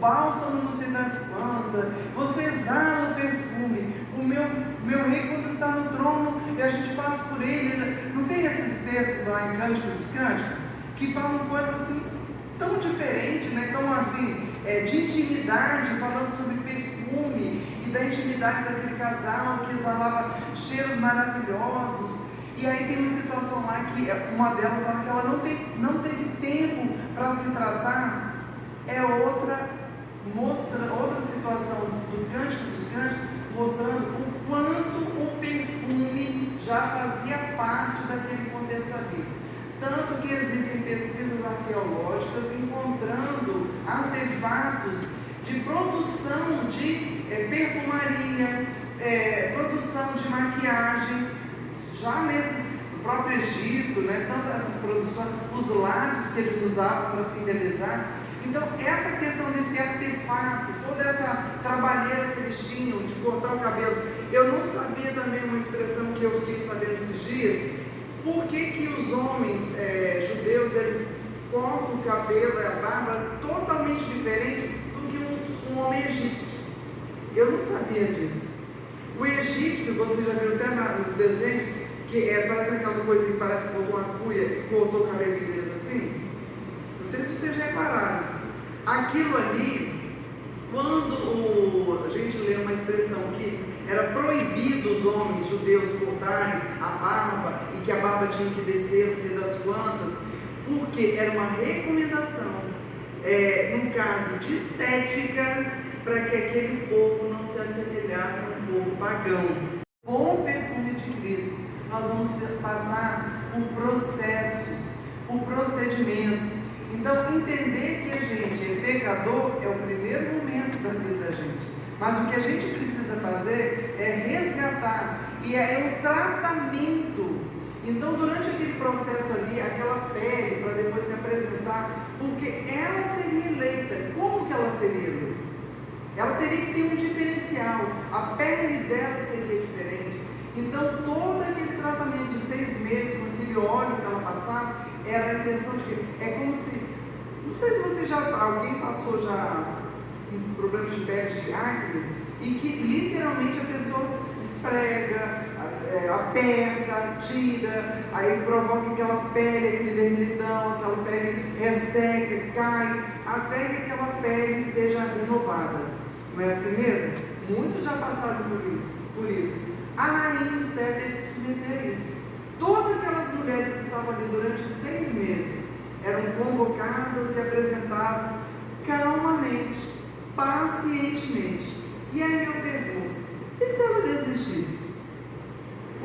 bálsamo não sei das quantas, você exala o perfume, o meu rei quando está no trono e a gente passa por ele. Não tem esses textos lá em Cântico dos Cânticos que falam coisas assim tão diferentes, né? Tão assim, de intimidade, falando sobre perfume e da intimidade daquele casal que exalava cheiros maravilhosos. E aí tem uma situação lá que uma delas fala que ela não teve tempo para se tratar. É outra situação do Cântico dos Cânticos, mostrando o quanto o perfume já fazia parte daquele contexto ali. Tanto que existem pesquisas arqueológicas encontrando artefatos de produção de perfumaria, produção de maquiagem, já no próprio Egito, né? Tanto essas produções, os lábios que eles usavam para se embelezar. Então, essa questão desse artefato, toda essa trabalheira que eles tinham de cortar o cabelo, eu não sabia também uma expressão que eu fiquei sabendo esses dias. Por que os homens judeus, eles cortam o cabelo e a barba totalmente diferente do que um homem egípcio? Eu não sabia disso. O egípcio, você já viu até nos desenhos, que parece aquela coisa que parece que botou uma cuia e cortou o cabelinho deles assim? Não sei se vocês já repararam. Aquilo ali, quando a gente lê uma expressão que era proibido os homens judeus cortarem a barba e que a barba tinha que descer, não sei das quantas, porque era uma recomendação, num caso de estética, para que aquele povo não se assemelhasse a um povo pagão. Com o perfume de Cristo, nós vamos passar por processos, por procedimentos. Então, entender que a gente é pecador é o primeiro momento da vida da gente. Mas o que a gente precisa fazer é resgatar, e é o tratamento. Então, durante aquele processo ali, aquela pele, para depois se apresentar, porque ela seria eleita. Como que ela seria eleita? Ela teria que ter um diferencial, a pele dela seria diferente. Então, todo aquele tratamento de 6 meses, com aquele óleo que ela passava, era a intenção de que, é como se, não sei se alguém passou já em problemas de pele de acne, e que literalmente a pessoa esfrega, aperta, tira, aí provoca aquela pele, aquele vermelhidão, aquela pele resseca, cai, até que aquela pele seja renovada. Não é assim mesmo? Muitos já passaram por isso. A rainha Esther teve que submeter a isso. Todas aquelas mulheres que estavam ali durante 6 meses eram convocadas, se apresentavam calmamente, pacientemente. E aí eu pergunto, e se ela desistisse?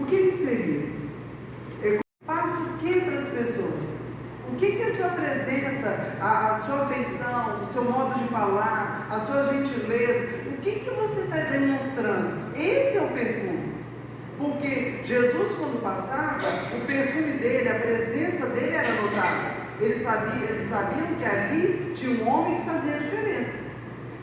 O que seria? Passa o que para as pessoas? O que a sua presença, a sua afeição, o seu modo de falar, a sua gentileza, o que você está demonstrando? Esse é o perfume. Porque Jesus, quando passava, o perfume dele, a presença dele era notada. Eles sabiam que ali tinha um homem que fazia a diferença.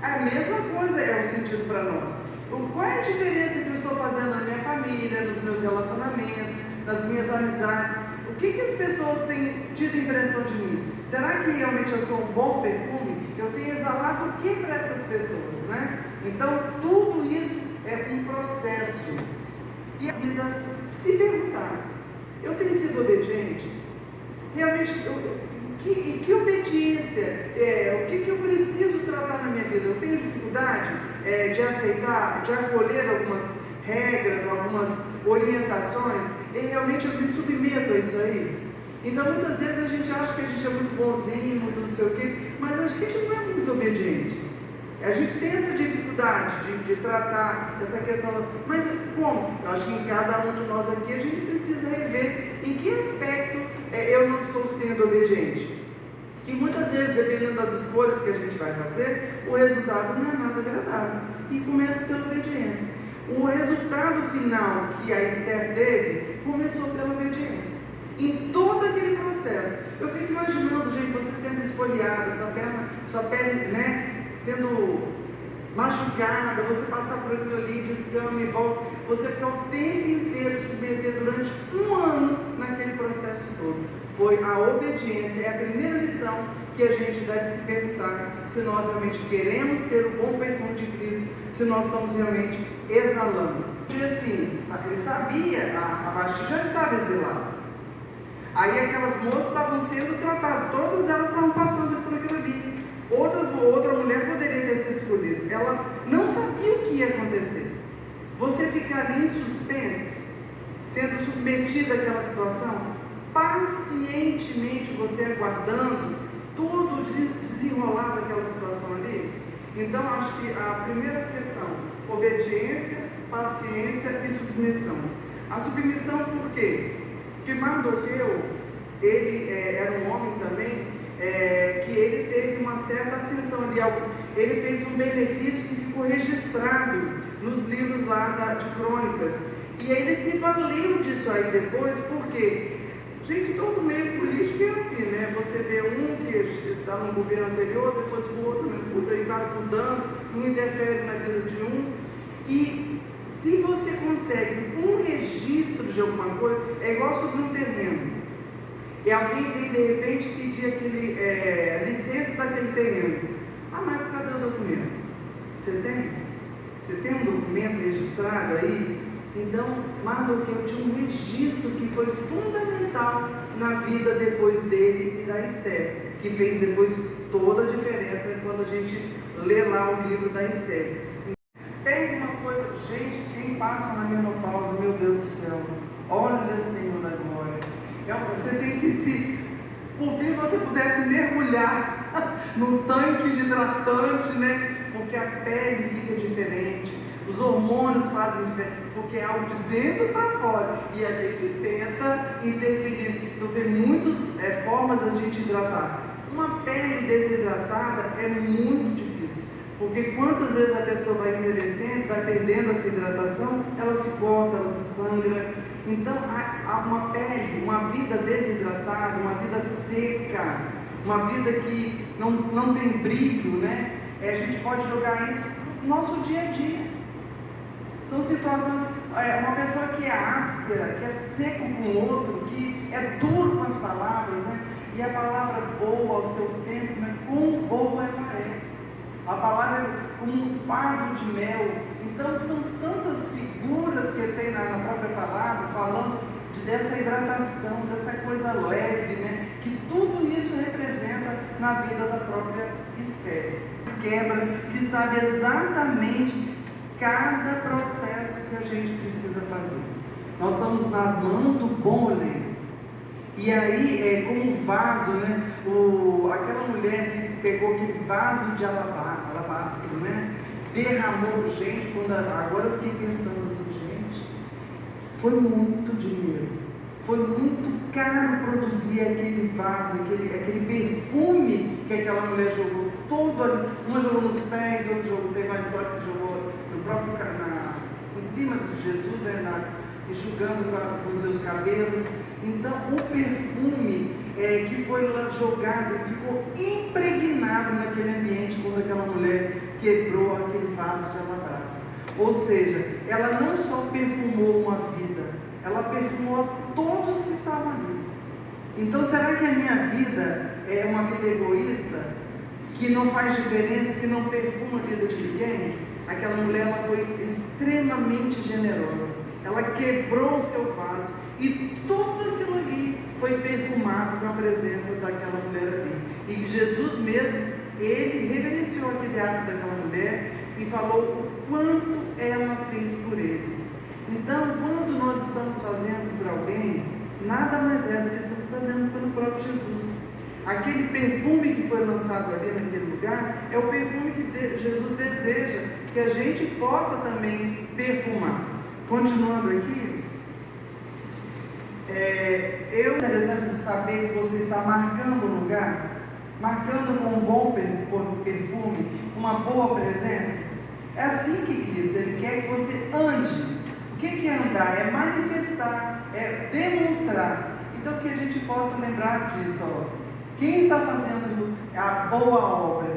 A mesma coisa é o sentido para nós. Qual é a diferença que eu estou fazendo na minha família, nos meus relacionamentos, nas minhas amizades? O que as pessoas têm tido impressão de mim? Será que realmente eu sou um bom perfume? Eu tenho exalado o que para essas pessoas, né? Então, tudo isso é um processo. E precisa se perguntar, eu tenho sido obediente? Realmente, que obediência? O que eu preciso tratar na minha vida? Eu tenho dificuldade de aceitar, de acolher algumas regras, algumas orientações, e realmente eu me submeto a isso aí? Então, muitas vezes a gente acha que a gente é muito bonzinho, muito não sei o quê, mas a gente não é muito obediente. A gente tem essa dificuldade de tratar essa questão, mas como? Eu acho que em cada um de nós aqui a gente precisa rever em que aspecto eu não estou sendo obediente. Que muitas vezes, dependendo das escolhas que a gente vai fazer, o resultado não é nada agradável. E começa pela obediência. O resultado final que a Esther teve começou pela obediência. Em todo aquele processo, eu fico imaginando, gente, você sendo esfoliada, sua pele, né, sendo machucada, você passar por aquilo ali, descama e volta, você ficar o tempo inteiro submeter durante 1 ano naquele processo todo. foi a obediência. É a primeira lição que a gente deve se perguntar se nós realmente queremos ser o bom perfume de Cristo, se nós estamos realmente exalando. E assim, ele sabia, a Vasti já estava exilada. Aí aquelas moças estavam sendo tratadas, todas elas estavam passando por aquilo ali. Outra mulher poderia ter sido escolhida. Ela não sabia o que ia acontecer. Você ficar ali em suspense, sendo submetida àquela situação, pacientemente você aguardando tudo desenrolar daquela situação ali. Então acho que a primeira questão, obediência, paciência e submissão. A submissão por quê? Porque Mardoqueu, ele era um homem também, que ele teve uma certa ascensão ali, ele fez um benefício que ficou registrado nos livros lá de crônicas, e aí ele se valeu disso aí depois, porque, gente, todo meio político é assim, né? Você vê um que está no governo anterior, depois o outro muda e vai mudando, um interfere na vida de um, e se você consegue um registro de alguma coisa, é igual sobre um terreno. E alguém vem de repente pedir aquele licença daquele terreno. Ah, mas cadê o documento? Você tem? Você tem um documento registrado aí? Então, Mardoqueu tinha um registro que foi fundamental na vida depois dele e da Esther, que fez depois toda a diferença quando a gente lê lá o livro da Esther. Pega uma coisa, gente, quem passa na menopausa, meu Deus do céu, olha, Senhor da glória, você tem que por fim você pudesse mergulhar no tanque de hidratante, né? Porque a pele fica diferente, os hormônios fazem diferente, porque é algo de dentro para fora, e a gente tenta interferir. Então tem muitas formas da gente hidratar. Uma pele desidratada é muito difícil, porque quantas vezes a pessoa vai envelhecendo, vai perdendo essa hidratação, ela se corta, ela se sangra. Então há uma pele, uma vida desidratada, uma vida seca, uma vida que não tem brilho, né? A gente pode jogar isso no nosso dia a dia. São situações, uma pessoa que é áspera, que é seco com o outro, que é duro com as palavras, né? E a palavra boa ao seu tempo, né? Quão boa ela é. A palavra é como um favo de mel. Então são tantas figuras que tem na própria palavra, falando dessa hidratação, dessa coisa leve, né? Que tudo isso representa na vida da própria Esther. Quebra, que sabe exatamente cada processo que a gente precisa fazer. Nós estamos na mão do bom oleiro. E aí, como vaso, né? Aquela mulher que pegou aquele vaso de alabastro, né? Derramou, gente, agora eu fiquei pensando assim, gente, foi muito dinheiro, foi muito caro produzir aquele vaso, aquele perfume que aquela mulher jogou todo ali, uma jogou nos pés, outra jogou, tem mais história que jogou no próprio, em cima de Jesus, né, enxugando com os seus cabelos. Então o perfume que foi lá jogado ficou impregnado naquele ambiente quando aquela mulher quebrou aquele vaso de alabastro. Ou seja, ela não só perfumou uma vida, ela perfumou a todos que estavam ali. Então será que a minha vida é uma vida egoísta, que não faz diferença, que não perfuma a vida de ninguém? Aquela mulher, ela foi extremamente generosa, ela quebrou o seu vaso e tudo aquilo ali foi perfumado com a presença daquela mulher ali. E Jesus mesmo, ele reverenciou aquele ato daquela mulher e falou o quanto ela fez por ele. Então, quando nós estamos fazendo por alguém, nada mais é do que estamos fazendo pelo próprio Jesus. Aquele perfume que foi lançado ali naquele lugar é o perfume que Jesus deseja que a gente possa também perfumar. Continuando aqui, é interessante saber que você está marcando o lugar, marcando com um bom perfume, uma boa presença. É assim que Cristo, Ele quer que você ande. O que é andar? É manifestar, é demonstrar. Então que a gente possa lembrar disso, ó. Quem está fazendo a boa obra?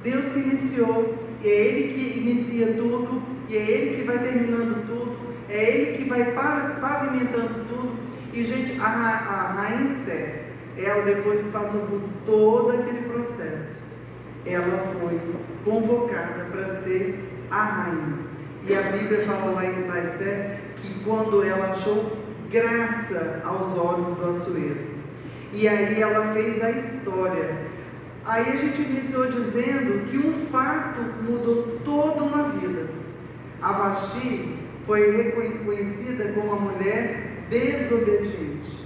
Deus que iniciou, é Ele que inicia tudo, e é Ele que vai terminando tudo, é Ele que vai pavimentando tudo. E gente, a Rainha Esther, ela, depois que passou por todo aquele processo, ela foi convocada para ser a rainha. E a Bíblia fala lá em Esther que quando ela achou graça aos olhos do Assuero, e aí ela fez a história. Aí a gente iniciou dizendo que um fato mudou toda uma vida. A Vasti foi reconhecida como uma mulher desobediente,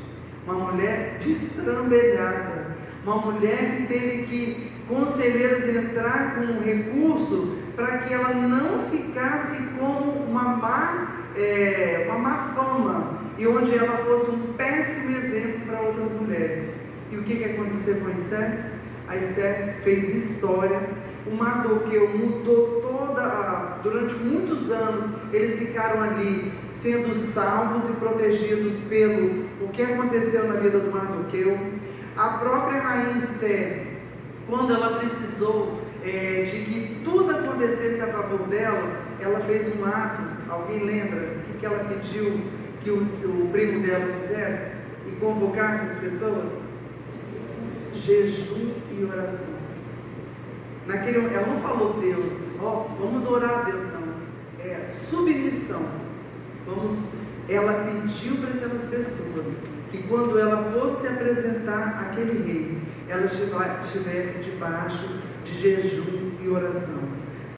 uma mulher destrambelhada, uma mulher que teve que conselheiros entrar com um recurso para que ela não ficasse como uma má fama, e onde ela fosse um péssimo exemplo para outras mulheres. E o que aconteceu com a Esther? A Esther fez história. O Mardoqueu mudou durante muitos anos, eles ficaram ali sendo salvos e protegidos pelo o que aconteceu na vida do Mardoqueu. A própria rainha Esther, quando ela precisou de que tudo acontecesse a favor dela, ela fez um ato. Alguém lembra o que ela pediu que o primo dela fizesse e convocasse as pessoas? Jejum e oração. Ela não falou Deus, vamos orar a Deus, não. É submissão. Ela pediu para aquelas pessoas que quando ela fosse apresentar aquele rei, ela estivesse debaixo de jejum e oração.